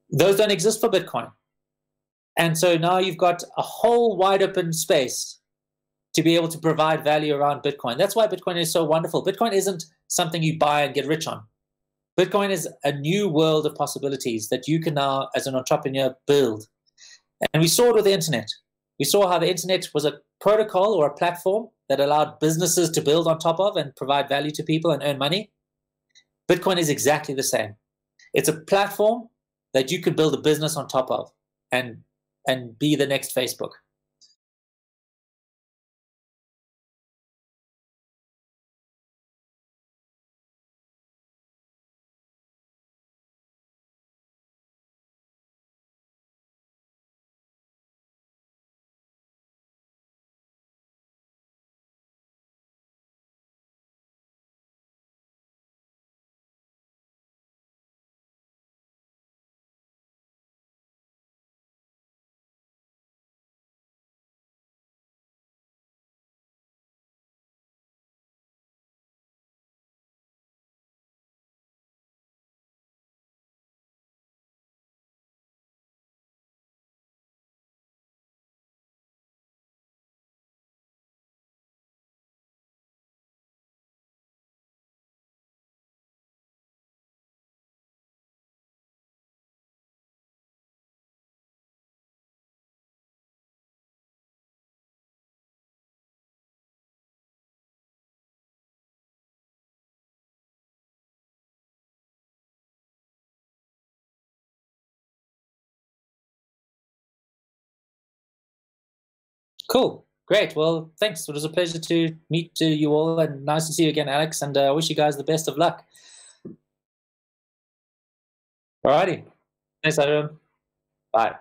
Those don't exist for Bitcoin. And so now you've got a whole wide open space to be able to provide value around Bitcoin. That's why Bitcoin is so wonderful. Bitcoin isn't something you buy and get rich on. Bitcoin is a new world of possibilities that you can now, as an entrepreneur, build. And we saw it with the internet. We saw how the internet was a protocol or a platform that allowed businesses to build on top of and provide value to people and earn money. Bitcoin is exactly the same. It's a platform that you could build a business on top of and be the next Facebook. Cool. Great. Well, thanks. It was a pleasure to meet you all, and nice to see you again, Alex. And I wish you guys the best of luck. Alrighty. Thanks, everyone. Bye.